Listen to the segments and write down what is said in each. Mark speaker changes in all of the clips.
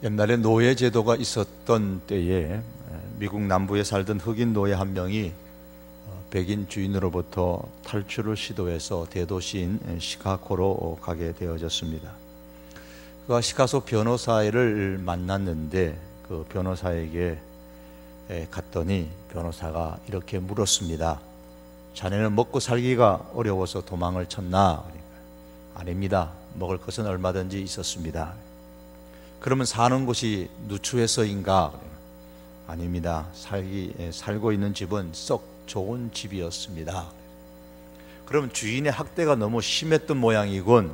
Speaker 1: 옛날에 노예 제도가 있었던 때에 미국 남부에 살던 흑인 노예 한 명이 백인 주인으로부터 탈출을 시도해서 대도시인 시카고로 가게 되어졌습니다. 그가 시카고 변호사를 만났는데 그 변호사에게 갔더니 변호사가 이렇게 물었습니다. 자네는 먹고 살기가 어려워서 도망을 쳤나? 아닙니다. 먹을 것은 얼마든지 있었습니다. 그러면 사는 곳이 누추해서인가? 아닙니다. 살고 있는 집은 썩 좋은 집이었습니다. 그럼 주인의 학대가 너무 심했던 모양이군.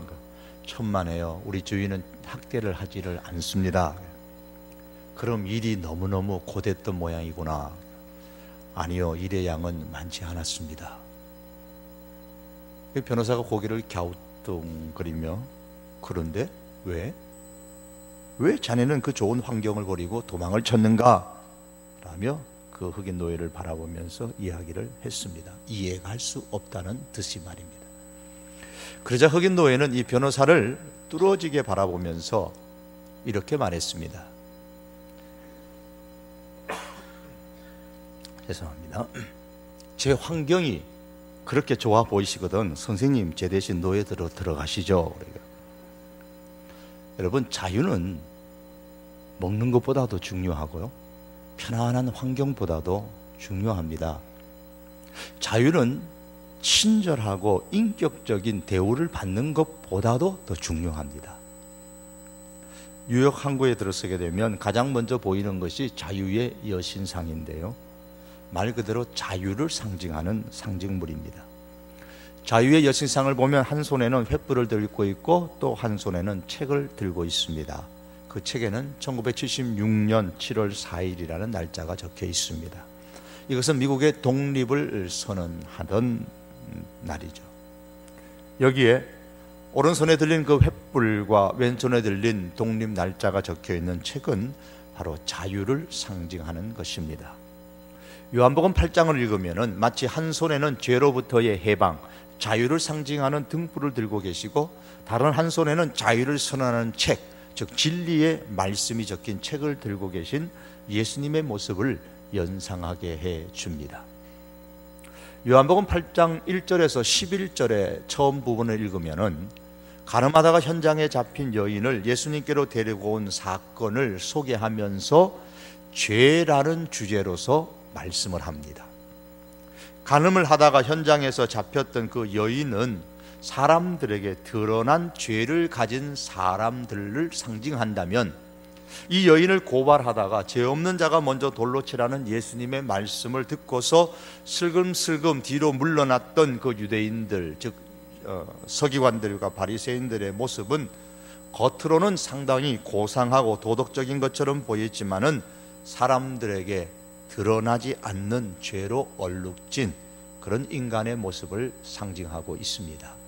Speaker 1: 천만에요. 우리 주인은 학대를 하지를 않습니다. 그럼 일이 너무너무 고됐던 모양이구나. 아니요, 일의 양은 많지 않았습니다. 변호사가 고개를 갸우뚱거리며 그런데 왜 자네는 그 좋은 환경을 버리고 도망을 쳤는가? 라며 그 흑인 노예를 바라보면서 이야기를 했습니다. 이해가 할 수 없다는 듯이 말입니다. 그러자 흑인 노예는 이 변호사를 뚫어지게 바라보면서 이렇게 말했습니다. 죄송합니다. 제 환경이 그렇게 좋아 보이시거든 선생님 제 대신 노예대로 들어가시죠. 여러분, 자유는 먹는 것보다도 중요하고요, 편안한 환경보다도 중요합니다. 자유는 친절하고 인격적인 대우를 받는 것보다도 더 중요합니다. 뉴욕 항구에 들어서게 되면 가장 먼저 보이는 것이 자유의 여신상인데요, 말 그대로 자유를 상징하는 상징물입니다. 자유의 여신상을 보면 한 손에는 횃불을 들고 있고 또 한 손에는 책을 들고 있습니다. 그 책에는 1976년 7월 4일이라는 날짜가 적혀 있습니다. 이것은 미국의 독립을 선언하던 날이죠. 여기에 오른손에 들린 그 횃불과 왼손에 들린 독립 날짜가 적혀 있는 책은 바로 자유를 상징하는 것입니다. 요한복음 8장을 읽으면 마치 한 손에는 죄로부터의 해방, 자유를 상징하는 등불을 들고 계시고 다른 한 손에는 자유를 선언하는 책, 즉 진리의 말씀이 적힌 책을 들고 계신 예수님의 모습을 연상하게 해줍니다. 요한복음 8장 1절에서 11절의 처음 부분을 읽으면 가늠하다가 현장에 잡힌 여인을 예수님께로 데리고 온 사건을 소개하면서 죄라는 주제로서 말씀을 합니다. 간음을 하다가 현장에서 잡혔던 그 여인은 사람들에게 드러난 죄를 가진 사람들을 상징한다면, 이 여인을 고발하다가 죄 없는 자가 먼저 돌로 치라는 예수님의 말씀을 듣고서 슬금슬금 뒤로 물러났던 그 유대인들, 즉 서기관들과 바리새인들의 모습은 겉으로는 상당히 고상하고 도덕적인 것처럼 보였지만은 사람들에게 드러나지 않는 죄로 얼룩진 그런 인간의 모습을 상징하고 있습니다.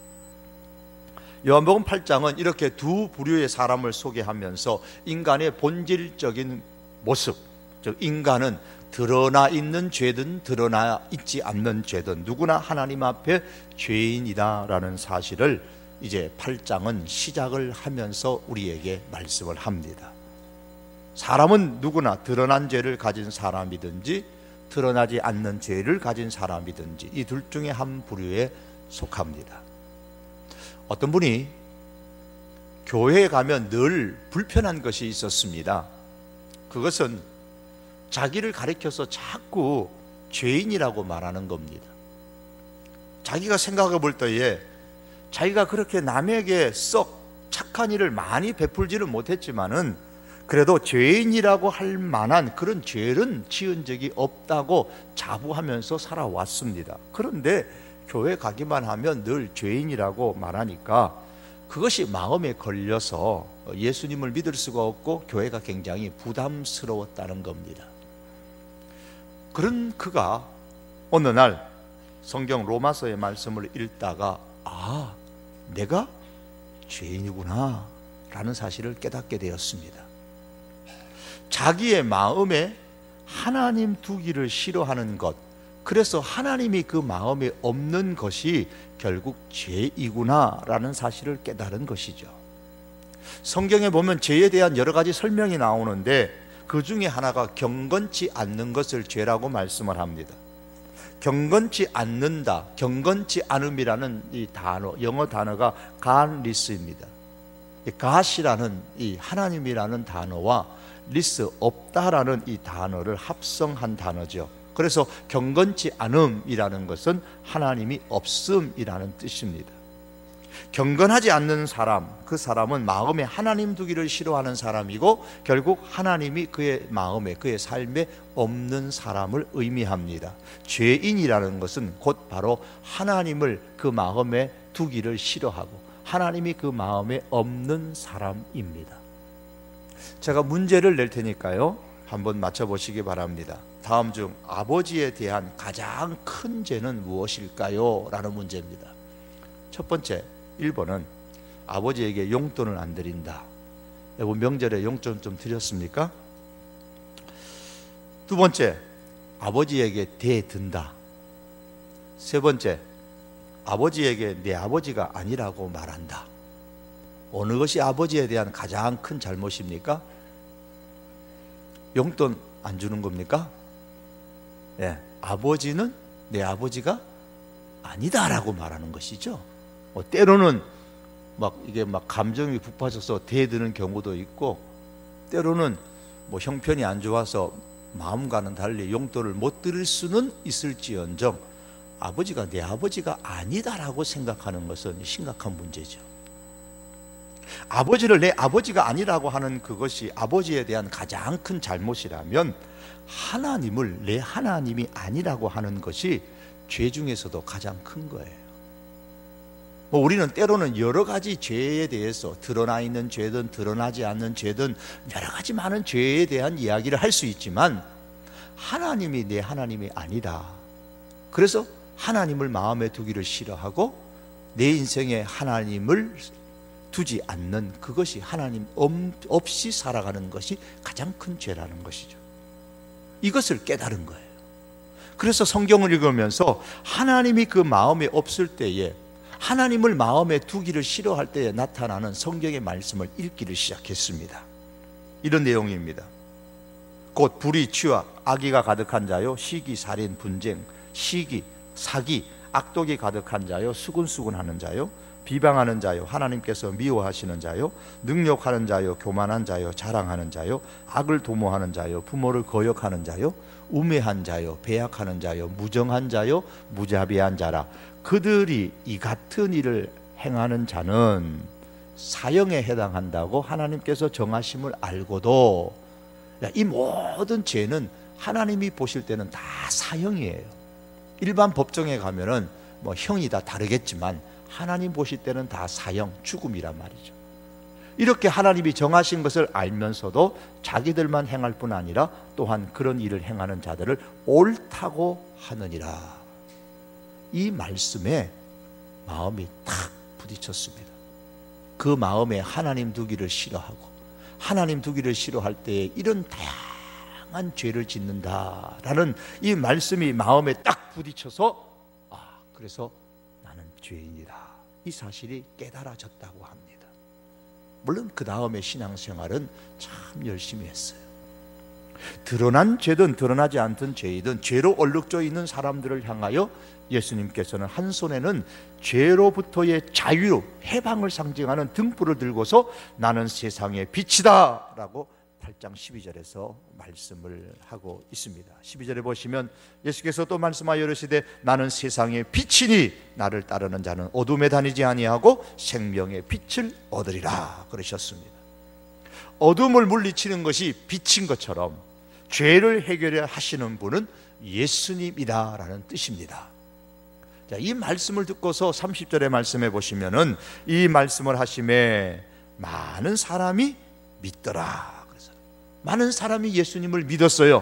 Speaker 1: 요한복음 8장은 이렇게 두 부류의 사람을 소개하면서 인간의 본질적인 모습, 즉 인간은 드러나 있는 죄든 드러나 있지 않는 죄든 누구나 하나님 앞에 죄인이다라는 사실을 이제 8장은 시작을 하면서 우리에게 말씀을 합니다. 사람은 누구나 드러난 죄를 가진 사람이든지 드러나지 않는 죄를 가진 사람이든지 이 둘 중에 한 부류에 속합니다. 어떤 분이 교회에 가면 늘 불편한 것이 있었습니다. 그것은 자기를 가리켜서 자꾸 죄인이라고 말하는 겁니다. 자기가 생각해 볼 때에 자기가 그렇게 남에게 썩 착한 일을 많이 베풀지는 못했지만은 그래도 죄인이라고 할 만한 그런 죄는 지은 적이 없다고 자부하면서 살아왔습니다. 그런데 교회 가기만 하면 늘 죄인이라고 말하니까 그것이 마음에 걸려서 예수님을 믿을 수가 없고 교회가 굉장히 부담스러웠다는 겁니다. 그런 그가 어느 날 성경 로마서의 말씀을 읽다가 내가 죄인이구나 라는 사실을 깨닫게 되었습니다. 자기의 마음에 하나님 두기를 싫어하는 것, 그래서 하나님이 그 마음에 없는 것이 결국 죄이구나라는 사실을 깨달은 것이죠. 성경에 보면 죄에 대한 여러 가지 설명이 나오는데 그 중에 하나가 경건치 않는 것을 죄라고 말씀을 합니다. 경건치 않는다, 경건치 않음이라는 이 단어, 영어 단어가 godless입니다. god이라는 이 하나님이라는 단어와 리스, 없다라는 이 단어를 합성한 단어죠. 그래서 경건치 않음이라는 것은 하나님이 없음이라는 뜻입니다. 경건하지 않는 사람, 그 사람은 마음에 하나님 두기를 싫어하는 사람이고 결국 하나님이 그의 마음에, 그의 삶에 없는 사람을 의미합니다. 죄인이라는 것은 곧 바로 하나님을 그 마음에 두기를 싫어하고 하나님이 그 마음에 없는 사람입니다. 제가 문제를 낼 테니까요, 한번 맞춰보시기 바랍니다. 다음 중 아버지에 대한 가장 큰 죄는 무엇일까요? 라는 문제입니다. 첫 번째, 1번은 아버지에게 용돈을 안 드린다. 여러분 명절에 용돈 좀 드렸습니까? 두 번째, 아버지에게 대든다. 세 번째, 아버지에게 내 아버지가 아니라고 말한다. 어느 것이 아버지에 대한 가장 큰 잘못입니까? 용돈 안 주는 겁니까? 예, 아버지는 내 아버지가 아니다라고 말하는 것이죠. 때로는 이게 감정이 북받쳐서 대드는 경우도 있고, 때로는 형편이 안 좋아서 마음과는 달리 용돈을 못 드릴 수는 있을지언정 아버지가 내 아버지가 아니다라고 생각하는 것은 심각한 문제죠. 아버지를 내 아버지가 아니라고 하는 그것이 아버지에 대한 가장 큰 잘못이라면 하나님을 내 하나님이 아니라고 하는 것이 죄 중에서도 가장 큰 거예요. 우리는 때로는 여러 가지 죄에 대해서, 드러나 있는 죄든 드러나지 않는 죄든 여러 가지 많은 죄에 대한 이야기를 할 수 있지만 하나님이 내 하나님이 아니다. 그래서 하나님을 마음에 두기를 싫어하고 내 인생에 하나님을 두지 않는 그것이 하나님 없이 살아가는 것이 가장 큰 죄라는 것이죠. 이것을 깨달은 거예요. 그래서 성경을 읽으면서 하나님이 그 마음에 없을 때에, 하나님을 마음에 두기를 싫어할 때에 나타나는 성경의 말씀을 읽기를 시작했습니다. 이런 내용입니다. 곧 불의, 취와 악의가 가득한 자요, 시기, 살인, 분쟁, 시기, 사기, 악독이 가득한 자요, 수군수군하는 자요, 비방하는 자요, 하나님께서 미워하시는 자요, 능욕하는 자요, 교만한 자요, 자랑하는 자요, 악을 도모하는 자요, 부모를 거역하는 자요, 우매한 자요, 배약하는 자요, 무정한 자요, 무자비한 자라. 그들이 이 같은 일을 행하는 자는 사형에 해당한다고 하나님께서 정하심을 알고도, 이 모든 죄는 하나님이 보실 때는 다 사형이에요. 일반 법정에 가면은 형이 다 다르겠지만 하나님 보실 때는 다 사형, 죽음이란 말이죠. 이렇게 하나님이 정하신 것을 알면서도 자기들만 행할 뿐 아니라 또한 그런 일을 행하는 자들을 옳다고 하느니라. 이 말씀에 마음이 탁 부딪혔습니다. 그 마음에 하나님 두기를 싫어하고 하나님 두기를 싫어할 때에 이런 다양한 죄를 짓는다라는 이 말씀이 마음에 딱 부딪혀서 그래서 나는 죄인이다, 이 사실이 깨달아졌다고 합니다. 물론 그 다음에 신앙생활은 참 열심히 했어요. 드러난 죄든 드러나지 않던 죄이든 죄로 얼룩져 있는 사람들을 향하여 예수님께서는 한 손에는 죄로부터의 자유, 해방을 상징하는 등불을 들고서 나는 세상의 빛이다 라고 8장 12절에서 말씀을 하고 있습니다. 12절에 보시면 예수께서 또 말씀하여 이르시되 나는 세상의 빛이니 나를 따르는 자는 어둠에 다니지 아니하고 생명의 빛을 얻으리라 그러셨습니다. 어둠을 물리치는 것이 빛인 것처럼 죄를 해결하시는 분은 예수님이다라는 뜻입니다. 자, 이 말씀을 듣고서 30절의 말씀에 보시면은 이 말씀을 하심에 많은 사람이 믿더라. 그래서 많은 사람이 예수님을 믿었어요.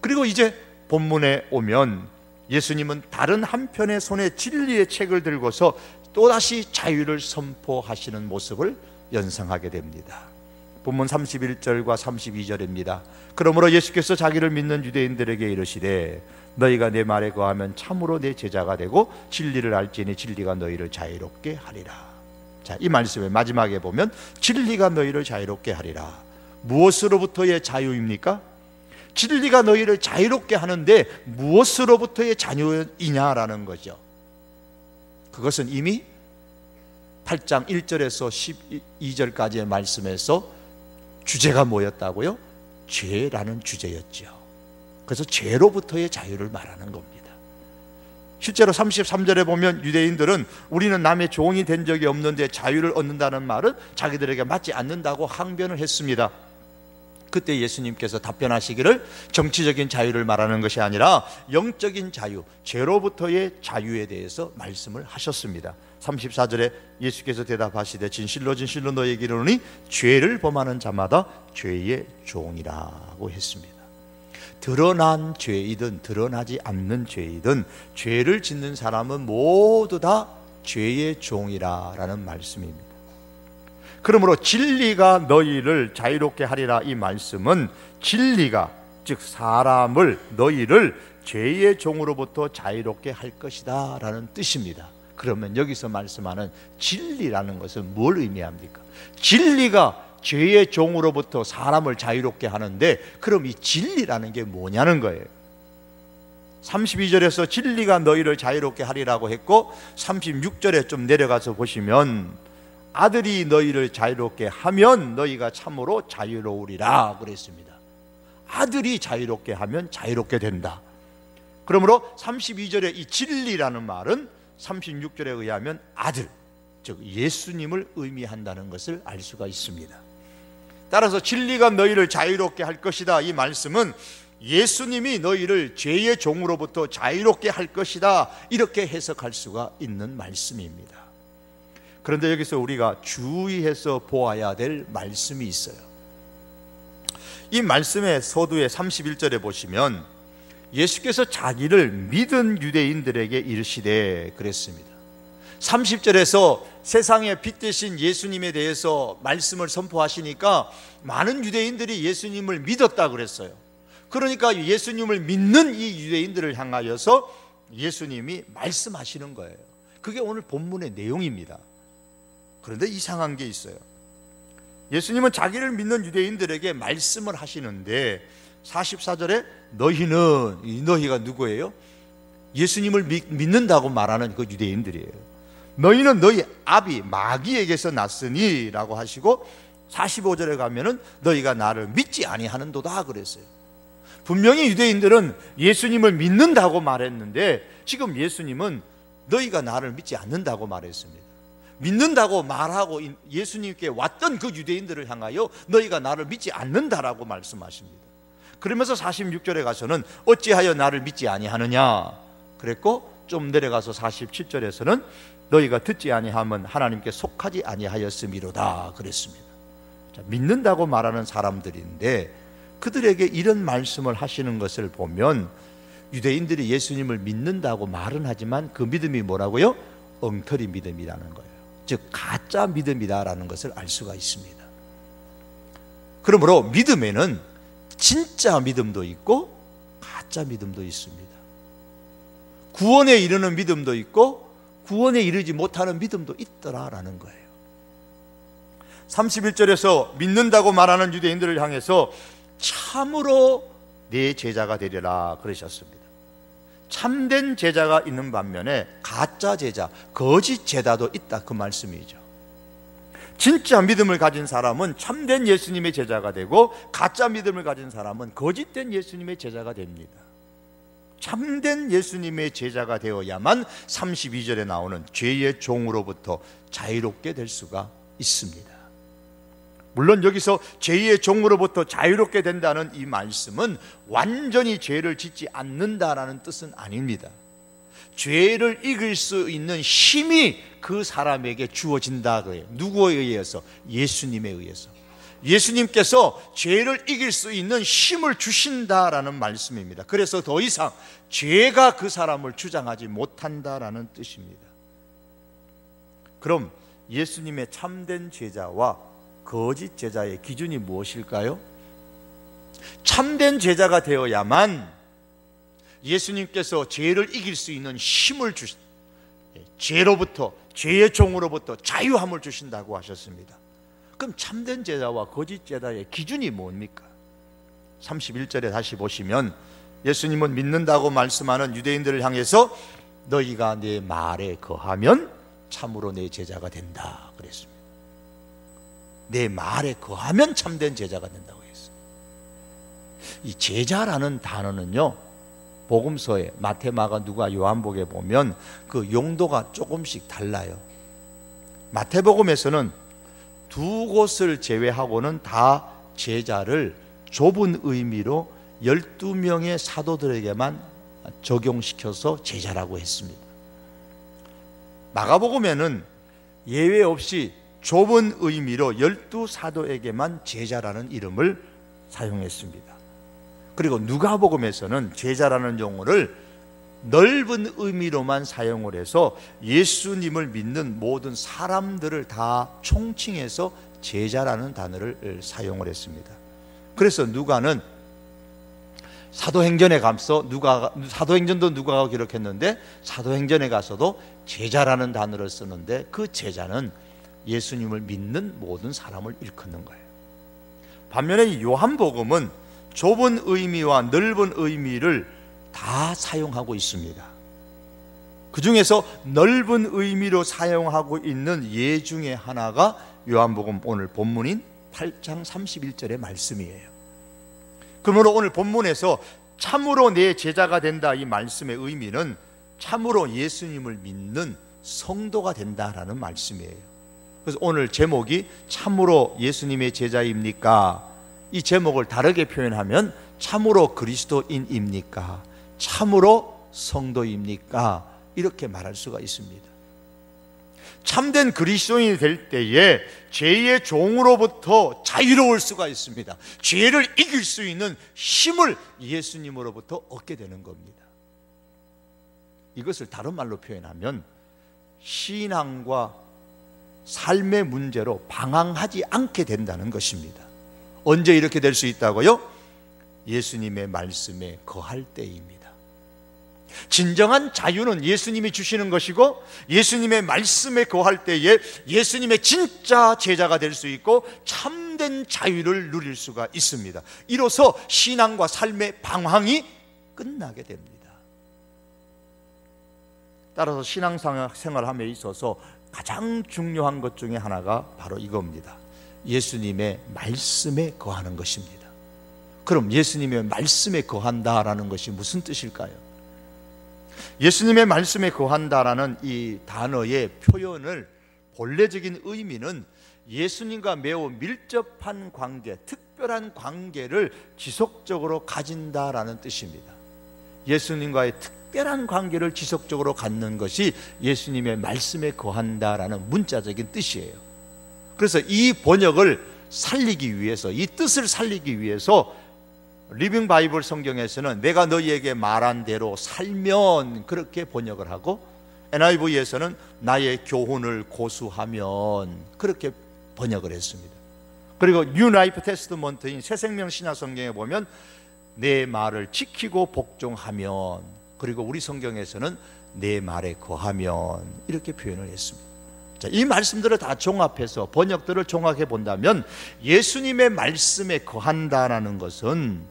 Speaker 1: 그리고 이제 본문에 오면 예수님은 다른 한편의 손에 진리의 책을 들고서 또다시 자유를 선포하시는 모습을 연상하게 됩니다. 본문 31절과 32절입니다. 그러므로 예수께서 자기를 믿는 유대인들에게 이르시되 너희가 내 말에 거하면 참으로 내 제자가 되고 진리를 알지니 진리가 너희를 자유롭게 하리라. 자, 이 말씀의 마지막에 보면 진리가 너희를 자유롭게 하리라. 무엇으로부터의 자유입니까? 진리가 너희를 자유롭게 하는데 무엇으로부터의 자유이냐라는 거죠. 그것은 이미 8장 1절에서 12절까지의 말씀에서 주제가 뭐였다고요? 죄라는 주제였죠. 그래서 죄로부터의 자유를 말하는 겁니다. 실제로 33절에 보면 유대인들은 우리는 남의 종이 된 적이 없는데 자유를 얻는다는 말은 자기들에게 맞지 않는다고 항변을 했습니다. 그때 예수님께서 답변하시기를 정치적인 자유를 말하는 것이 아니라 영적인 자유, 죄로부터의 자유에 대해서 말씀을 하셨습니다. 34절에 예수께서 대답하시되 진실로 진실로 너희에게 이르노니 죄를 범하는 자마다 죄의 종이라고 했습니다. 드러난 죄이든 드러나지 않는 죄이든 죄를 짓는 사람은 모두 다 죄의 종이라는 말씀입니다. 그러므로 진리가 너희를 자유롭게 하리라, 이 말씀은 진리가, 즉 사람을, 너희를 죄의 종으로부터 자유롭게 할 것이다 라는 뜻입니다. 그러면 여기서 말씀하는 진리라는 것은 뭘 의미합니까? 진리가 죄의 종으로부터 사람을 자유롭게 하는데 그럼 이 진리라는 게 뭐냐는 거예요. 32절에서 진리가 너희를 자유롭게 하리라고 했고 36절에 좀 내려가서 보시면 아들이 너희를 자유롭게 하면 너희가 참으로 자유로우리라 그랬습니다. 아들이 자유롭게 하면 자유롭게 된다. 그러므로 32절에 이 진리라는 말은 36절에 의하면 아들, 즉 예수님을 의미한다는 것을 알 수가 있습니다. 따라서 진리가 너희를 자유롭게 할 것이다, 이 말씀은 예수님이 너희를 죄의 종으로부터 자유롭게 할 것이다, 이렇게 해석할 수가 있는 말씀입니다. 그런데 여기서 우리가 주의해서 보아야 될 말씀이 있어요. 이 말씀의 서두에 31절에 보시면 예수께서 자기를 믿은 유대인들에게 이르시되 그랬습니다. 30절에서 세상의 빛 되신 예수님에 대해서 말씀을 선포하시니까 많은 유대인들이 예수님을 믿었다 그랬어요. 그러니까 예수님을 믿는 이 유대인들을 향하여서 예수님이 말씀하시는 거예요. 그게 오늘 본문의 내용입니다. 그런데 이상한 게 있어요. 예수님은 자기를 믿는 유대인들에게 말씀을 하시는데 44절에 너희는, 너희가 누구예요? 예수님을 믿는다고 말하는 그 유대인들이에요. 너희는 너희 아비 마귀에게서 났으니 라고 하시고 45절에 가면은 너희가 나를 믿지 아니하는도다 그랬어요. 분명히 유대인들은 예수님을 믿는다고 말했는데 지금 예수님은 너희가 나를 믿지 않는다고 말했습니다. 믿는다고 말하고 예수님께 왔던 그 유대인들을 향하여 너희가 나를 믿지 않는다라고 말씀하십니다. 그러면서 46절에 가서는 어찌하여 나를 믿지 아니하느냐 그랬고, 좀 내려가서 47절에서는 너희가 듣지 아니하면 하나님께 속하지 아니하였음이로다 그랬습니다. 자, 믿는다고 말하는 사람들인데 그들에게 이런 말씀을 하시는 것을 보면 유대인들이 예수님을 믿는다고 말은 하지만 그 믿음이 뭐라고요? 엉터리 믿음이라는 거예요. 즉 가짜 믿음이다라는 것을 알 수가 있습니다. 그러므로 믿음에는 진짜 믿음도 있고 가짜 믿음도 있습니다. 구원에 이르는 믿음도 있고 구원에 이르지 못하는 믿음도 있더라라는 거예요. 31절에서 믿는다고 말하는 유대인들을 향해서 참으로 내 제자가 되리라 그러셨습니다. 참된 제자가 있는 반면에 가짜 제자, 거짓 제자도 있다 그 말씀이죠. 진짜 믿음을 가진 사람은 참된 예수님의 제자가 되고 가짜 믿음을 가진 사람은 거짓된 예수님의 제자가 됩니다. 참된 예수님의 제자가 되어야만 32절에 나오는 죄의 종으로부터 자유롭게 될 수가 있습니다. 물론 여기서 죄의 종으로부터 자유롭게 된다는 이 말씀은 완전히 죄를 짓지 않는다라는 뜻은 아닙니다. 죄를 이길 수 있는 힘이 그 사람에게 주어진다 그래요. 누구에 의해서? 예수님에 의해서. 예수님께서 죄를 이길 수 있는 힘을 주신다라는 말씀입니다. 그래서 더 이상 죄가 그 사람을 주장하지 못한다라는 뜻입니다. 그럼 예수님의 참된 제자와 거짓 제자의 기준이 무엇일까요? 참된 제자가 되어야만 예수님께서 죄를 이길 수 있는 힘을 죄로부터, 죄의 종으로부터 자유함을 주신다고 하셨습니다. 그럼 참된 제자와 거짓 제자의 기준이 뭡니까? 31절에 다시 보시면 예수님은 믿는다고 말씀하는 유대인들을 향해서 너희가 내 말에 거하면 참으로 내 제자가 된다 그랬습니다. 내 말에 거하면 참된 제자가 된다고 했어요. 이 제자라는 단어는요, 복음서에 마태, 마가, 누가, 요한복에 보면 그 용도가 조금씩 달라요. 마태복음에서는 두 곳을 제외하고는 다 제자를 좁은 의미로 12명의 사도들에게만 적용시켜서 제자라고 했습니다. 마가복음에는 예외 없이 좁은 의미로 12사도에게만 제자라는 이름을 사용했습니다. 그리고 누가복음에서는 제자라는 용어를 넓은 의미로만 사용을 해서 예수님을 믿는 모든 사람들을 다 총칭해서 제자라는 단어를 사용을 했습니다. 그래서 누가는 사도행전에 가서 사도행전도 누가가 기록했는데 사도행전에 가서도 제자라는 단어를 쓰는데 그 제자는 예수님을 믿는 모든 사람을 일컫는 거예요. 반면에 요한복음은 좁은 의미와 넓은 의미를 다 사용하고 있습니다. 그 중에서 넓은 의미로 사용하고 있는 예 중에 하나가 요한복음 오늘 본문인 8장 31절의 말씀이에요. 그러므로 오늘 본문에서 참으로 내 제자가 된다 이 말씀의 의미는 참으로 예수님을 믿는 성도가 된다라는 말씀이에요. 그래서 오늘 제목이 참으로 예수님의 제자입니까? 이 제목을 다르게 표현하면 참으로 그리스도인입니까? 참으로 성도입니까? 이렇게 말할 수가 있습니다. 참된 그리스도인이 될 때에 죄의 종으로부터 자유로울 수가 있습니다. 죄를 이길 수 있는 힘을 예수님으로부터 얻게 되는 겁니다. 이것을 다른 말로 표현하면 신앙과 삶의 문제로 방황하지 않게 된다는 것입니다. 언제 이렇게 될 수 있다고요? 예수님의 말씀에 거할 때입니다. 진정한 자유는 예수님이 주시는 것이고 예수님의 말씀에 거할 때에 예수님의 진짜 제자가 될 수 있고 참된 자유를 누릴 수가 있습니다. 이로써 신앙과 삶의 방황이 끝나게 됩니다. 따라서 신앙생활함에 있어서 가장 중요한 것 중에 하나가 바로 이겁니다. 예수님의 말씀에 거하는 것입니다. 그럼 예수님의 말씀에 거한다라는 것이 무슨 뜻일까요? 예수님의 말씀에 거한다라는 이 단어의 표현을 본래적인 의미는 예수님과 매우 밀접한 관계, 특별한 관계를 지속적으로 가진다라는 뜻입니다. 예수님과의 특별한 관계를 지속적으로 갖는 것이 예수님의 말씀에 거한다라는 문자적인 뜻이에요. 그래서 이 번역을 살리기 위해서, 이 뜻을 살리기 위해서 리빙 바이블 성경에서는 내가 너희에게 말한 대로 살면 그렇게 번역을 하고 NIV에서는 나의 교훈을 고수하면 그렇게 번역을 했습니다. 그리고 뉴 라이프 테스트먼트인 새생명 신약 성경에 보면 내 말을 지키고 복종하면, 그리고 우리 성경에서는 내 말에 거하면 이렇게 표현을 했습니다. 자, 이 말씀들을 다 종합해서 번역들을 종합해 본다면 예수님의 말씀에 거한다라는 것은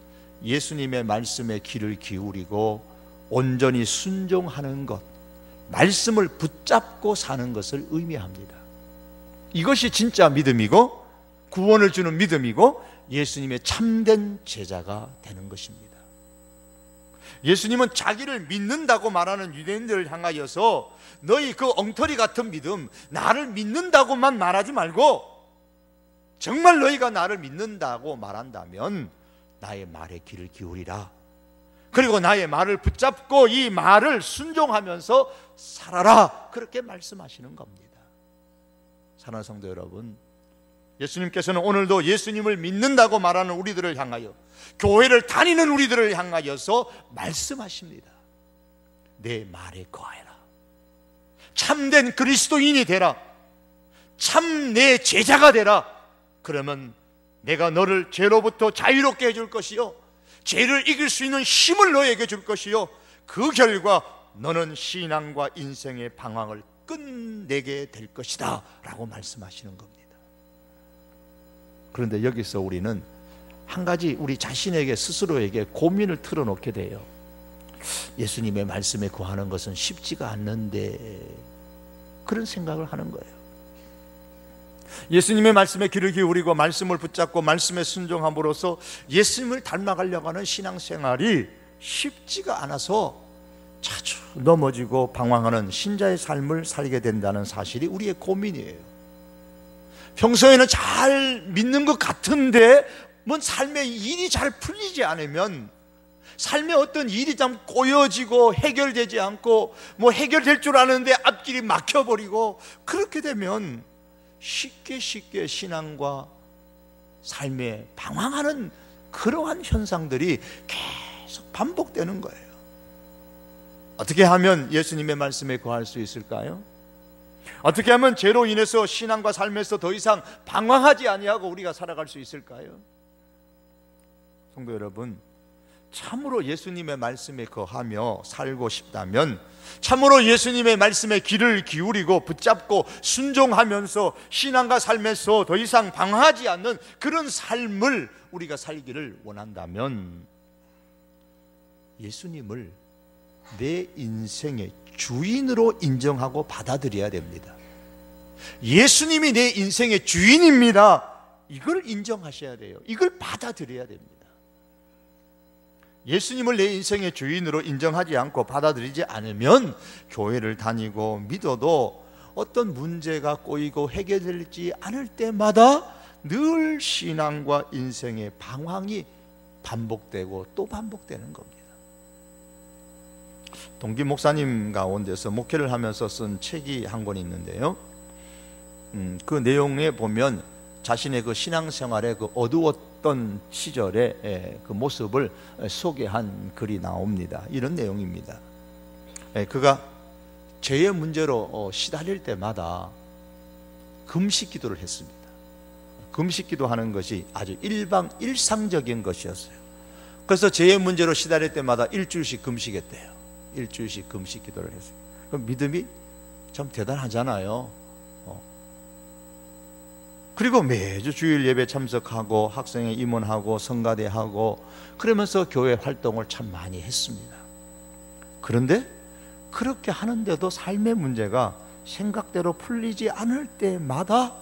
Speaker 1: 예수님의 말씀에 귀를 기울이고 온전히 순종하는 것, 말씀을 붙잡고 사는 것을 의미합니다. 이것이 진짜 믿음이고 구원을 주는 믿음이고 예수님의 참된 제자가 되는 것입니다. 예수님은 자기를 믿는다고 말하는 유대인들을 향하여서 너희 그 엉터리 같은 믿음, 나를 믿는다고만 말하지 말고 정말 너희가 나를 믿는다고 말한다면 나의 말에 귀를 기울이라. 그리고 나의 말을 붙잡고 이 말을 순종하면서 살아라. 그렇게 말씀하시는 겁니다. 사랑하는 성도 여러분, 예수님께서는 오늘도 예수님을 믿는다고 말하는 우리들을 향하여, 교회를 다니는 우리들을 향하여서 말씀하십니다. 내 말에 거하라. 참된 그리스도인이 되라. 참 내 제자가 되라. 그러면 내가 너를 죄로부터 자유롭게 해줄 것이요, 죄를 이길 수 있는 힘을 너에게 줄 것이요, 그 결과 너는 신앙과 인생의 방황을 끝내게 될 것이다 라고 말씀하시는 겁니다. 그런데 여기서 우리는 한 가지 우리 자신에게 스스로에게 고민을 틀어놓게 돼요. 예수님의 말씀에 거하는 것은 쉽지가 않는데, 그런 생각을 하는 거예요. 예수님의 말씀에 귀를 기울이고 말씀을 붙잡고 말씀에 순종함으로써 예수님을 닮아가려고 하는 신앙생활이 쉽지가 않아서 자주 넘어지고 방황하는 신자의 삶을 살게 된다는 사실이 우리의 고민이에요. 평소에는 잘 믿는 것 같은데 뭔 삶의 일이 잘 풀리지 않으면, 삶의 어떤 일이 좀 꼬여지고 해결되지 않고 뭐 해결될 줄 아는데 앞길이 막혀버리고, 그렇게 되면 쉽게 신앙과 삶에 방황하는 그러한 현상들이 계속 반복되는 거예요. 어떻게 하면 예수님의 말씀에 거할 수 있을까요? 어떻게 하면 죄로 인해서 신앙과 삶에서 더 이상 방황하지 아니하고 우리가 살아갈 수 있을까요? 성도 여러분, 참으로 예수님의 말씀에 거하며 살고 싶다면, 참으로 예수님의 말씀에 귀를 기울이고 붙잡고 순종하면서 신앙과 삶에서 더 이상 방황하지 않는 그런 삶을 우리가 살기를 원한다면, 예수님을 내 인생의 주인으로 인정하고 받아들여야 됩니다. 예수님이 내 인생의 주인입니다. 이걸 인정하셔야 돼요. 이걸 받아들여야 됩니다. 예수님을 내 인생의 주인으로 인정하지 않고 받아들이지 않으면 교회를 다니고 믿어도 어떤 문제가 꼬이고 해결되지 않을 때마다 늘 신앙과 인생의 방황이 반복되고 또 반복되는 겁니다. 동기 목사님 가운데서 목회를 하면서 쓴 책이 한 권 있는데요, 그 내용에 보면 자신의 그 신앙생활의 그 어두웠던 시절의 그 모습을 소개한 글이 나옵니다. 이런 내용입니다. 그가 죄의 문제로 시달릴 때마다 금식 기도를 했습니다. 금식 기도하는 것이 아주 일상적인 것이었어요. 그래서 죄의 문제로 시달릴 때마다 일주일씩 금식했대요. 일주일씩 금식 기도를 했어요. 그럼 믿음이 참 대단하잖아요. 그리고 매주 주일 예배 참석하고 학생회 임원하고 성가대하고 그러면서 교회 활동을 참 많이 했습니다. 그런데 그렇게 하는데도 삶의 문제가 생각대로 풀리지 않을 때마다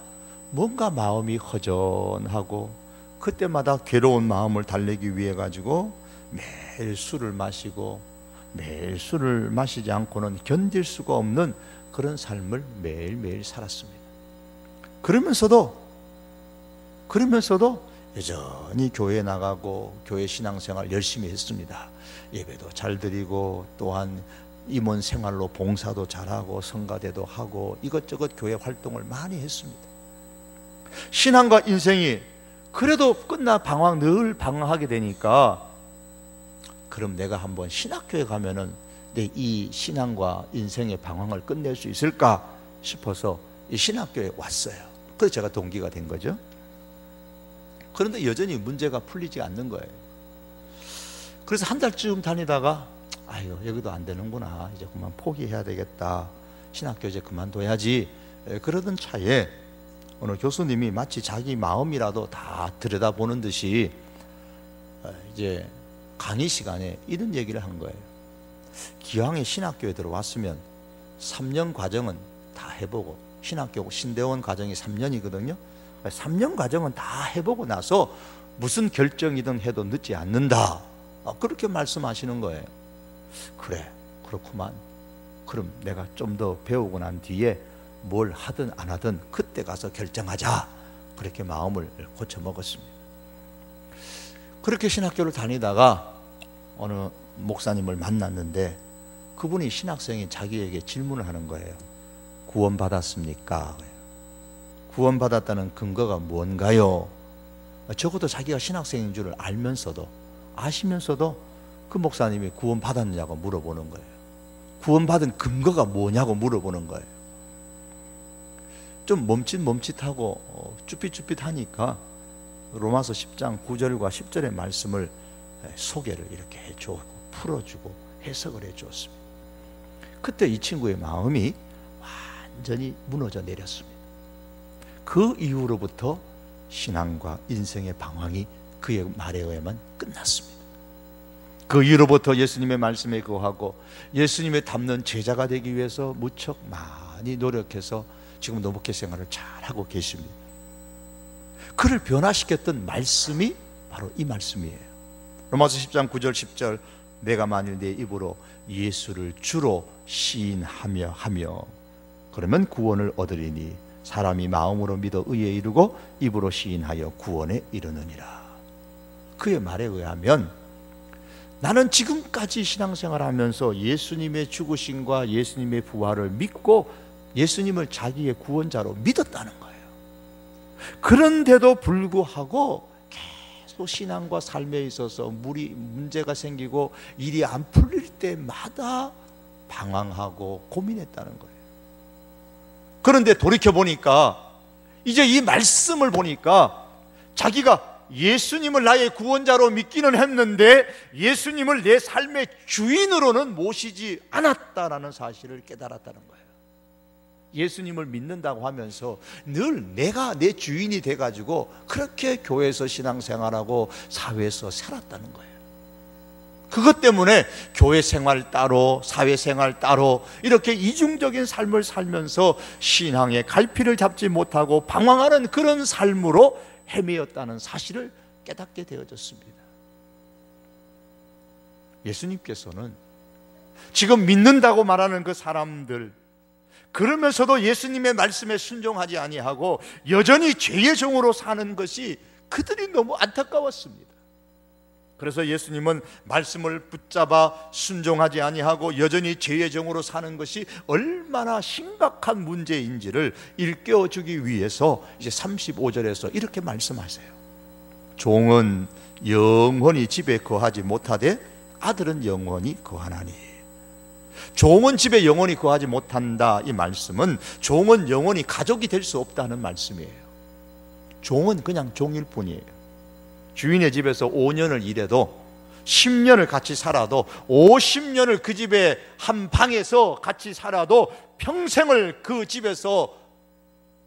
Speaker 1: 뭔가 마음이 허전하고, 그때마다 괴로운 마음을 달래기 위해 가지고 매일 술을 마시고, 매일 술을 마시지 않고는 견딜 수가 없는 그런 삶을 매일매일 살았습니다. 그러면서도 여전히 교회에 나가고 교회 신앙생활 열심히 했습니다. 예배도 잘 드리고 또한 임원 생활로 봉사도 잘하고 성가대도 하고 이것저것 교회 활동을 많이 했습니다. 신앙과 인생이 그래도 끝나 늘 방황하게 되니까, 그럼 내가 한번 신학교에 가면은 내 이 신앙과 인생의 방황을 끝낼 수 있을까 싶어서 이 신학교에 왔어요. 그래서 제가 동기가 된 거죠. 그런데 여전히 문제가 풀리지 않는 거예요. 그래서 한 달쯤 다니다가 아유, 여기도 안 되는구나, 이제 그만 포기해야 되겠다, 신학교 이제 그만둬야지, 그러던 차에 어느 교수님이 마치 자기 마음이라도 다 들여다보는 듯이 이제 강의 시간에 이런 얘기를 한 거예요. 기왕에 신학교에 들어왔으면 3년 과정은 다 해보고, 신학교 신대원 과정이 3년이거든요 3년 과정은 다 해보고 나서 무슨 결정이든 해도 늦지 않는다, 그렇게 말씀하시는 거예요. 그래, 그렇구만. 그럼 내가 좀 더 배우고 난 뒤에 뭘 하든 안 하든 그때 가서 결정하자, 그렇게 마음을 고쳐 먹었습니다. 그렇게 신학교를 다니다가 어느 목사님을 만났는데, 그분이 신학생인 자기에게 질문을 하는 거예요. 구원받았습니까? 구원받았다는 근거가 뭔가요? 적어도 자기가 신학생인 줄을 아시면서도 그 목사님이 구원받았냐고 물어보는 거예요. 구원받은 근거가 뭐냐고 물어보는 거예요. 좀 멈칫하고 쭈삣쭈삣하니까 로마서 10장 9절과 10절의 말씀을 소개를 이렇게 해주고 풀어주고 해석을 해주었습니다. 그때 이 친구의 마음이 완전히 무너져 내렸습니다. 그 이후로부터 신앙과 인생의 방황이 그의 말에 의하면 끝났습니다. 그 이후로부터 예수님의 말씀에 거하고 예수님의 닮는 제자가 되기 위해서 무척 많이 노력해서 지금도 목회 생활을 잘하고 계십니다. 그를 변화시켰던 말씀이 바로 이 말씀이에요. 로마서 10장 9절 10절 내가 만일 내 입으로 예수를 주로 시인하며 그러면 구원을 얻으리니 사람이 마음으로 믿어 의에 이르고 입으로 시인하여 구원에 이르느니라. 그의 말에 의하면 나는 지금까지 신앙생활하면서 예수님의 죽으심과 예수님의 부활을 믿고 예수님을 자기의 구원자로 믿었다는 거예요. 그런데도 불구하고 계속 신앙과 삶에 있어서 문제가 생기고 일이 안 풀릴 때마다 방황하고 고민했다는 거예요. 그런데 돌이켜보니까 이제 이 말씀을 보니까 자기가 예수님을 나의 구원자로 믿기는 했는데 예수님을 내 삶의 주인으로는 모시지 않았다라는 사실을 깨달았다는 거예요. 예수님을 믿는다고 하면서 늘 내가 내 주인이 돼가지고 그렇게 교회에서 신앙생활하고 사회에서 살았다는 거예요. 그것 때문에 교회 생활 따로 사회생활 따로 이렇게 이중적인 삶을 살면서 신앙의 갈피를 잡지 못하고 방황하는 그런 삶으로 헤매었다는 사실을 깨닫게 되어졌습니다. 예수님께서는 지금 믿는다고 말하는 그 사람들, 그러면서도 예수님의 말씀에 순종하지 아니하고 여전히 죄의 종으로 사는 것이 그들이 너무 안타까웠습니다. 그래서 예수님은 말씀을 붙잡아 순종하지 아니하고 여전히 죄의 종으로 사는 것이 얼마나 심각한 문제인지를 일깨워주기 위해서 이제 35절에서 이렇게 말씀하세요. 종은 영원히 집에 거하지 못하되 아들은 영원히 거하나니. 종은 집에 영원히 거하지 못한다, 이 말씀은 종은 영원히 가족이 될 수 없다는 말씀이에요. 종은 그냥 종일 뿐이에요. 주인의 집에서 5년을 일해도 10년을 같이 살아도 50년을 그 집에 한 방에서 같이 살아도 평생을 그 집에서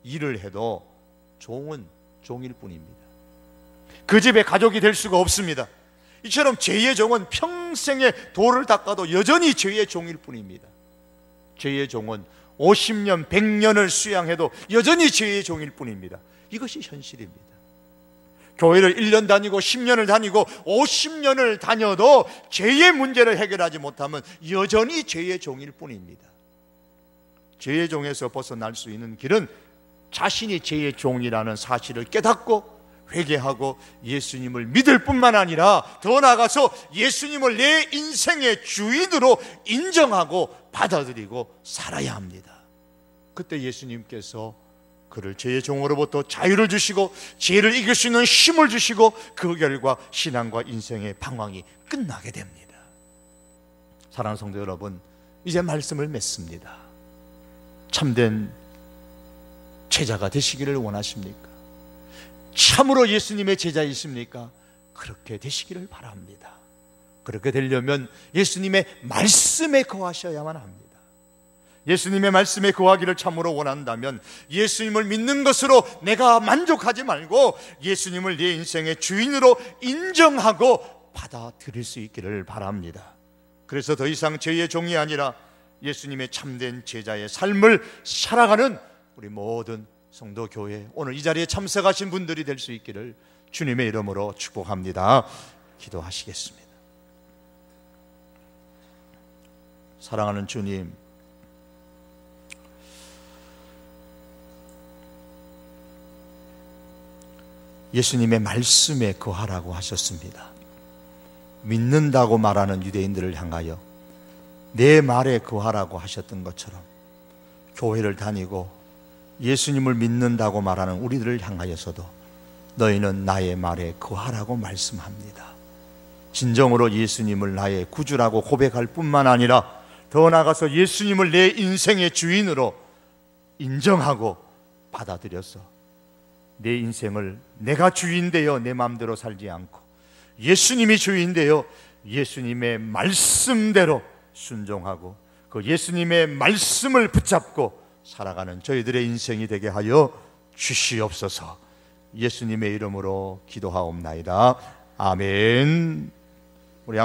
Speaker 1: 일을 해도 종은 종일 뿐입니다. 그 집의 가족이 될 수가 없습니다. 이처럼 죄의 종은 평생에 돌을 닦아도 여전히 죄의 종일 뿐입니다. 죄의 종은 50년, 100년을 수양해도 여전히 죄의 종일 뿐입니다. 이것이 현실입니다. 교회를 1년 다니고 10년을 다니고 50년을 다녀도 죄의 문제를 해결하지 못하면 여전히 죄의 종일 뿐입니다. 죄의 종에서 벗어날 수 있는 길은 자신이 죄의 종이라는 사실을 깨닫고 회개하고 예수님을 믿을 뿐만 아니라 더 나아가서 예수님을 내 인생의 주인으로 인정하고 받아들이고 살아야 합니다. 그때 예수님께서 그를 죄의 종으로부터 자유를 주시고 죄를 이길 수 있는 힘을 주시고 그 결과 신앙과 인생의 방황이 끝나게 됩니다. 사랑하는 성도 여러분, 이제 말씀을 맺습니다. 참된 제자가 되시기를 원하십니까? 참으로 예수님의 제자이십니까? 그렇게 되시기를 바랍니다. 그렇게 되려면 예수님의 말씀에 거하셔야만 합니다. 예수님의 말씀에 거하기를 참으로 원한다면 예수님을 믿는 것으로 내가 만족하지 말고 예수님을 내 인생의 주인으로 인정하고 받아들일 수 있기를 바랍니다. 그래서 더 이상 죄의 종이 아니라 예수님의 참된 제자의 삶을 살아가는 우리 모든 성도 교회, 오늘 이 자리에 참석하신 분들이 될 수 있기를 주님의 이름으로 축복합니다. 기도하시겠습니다. 사랑하는 주님, 예수님의 말씀에 거하라고 하셨습니다. 믿는다고 말하는 유대인들을 향하여 내 말에 거하라고 하셨던 것처럼 교회를 다니고 예수님을 믿는다고 말하는 우리들을 향하여서도 너희는 나의 말에 거하라고 말씀합니다. 진정으로 예수님을 나의 구주라고 고백할 뿐만 아니라 더 나아가서 예수님을 내 인생의 주인으로 인정하고 받아들여서 내 인생을 내가 주인 되어 내 마음대로 살지 않고 예수님이 주인 되어 예수님의 말씀대로 순종하고 그 예수님의 말씀을 붙잡고 살아가는 저희들의 인생이 되게 하여 주시옵소서. 예수님의 이름으로 기도하옵나이다. 아멘. 우리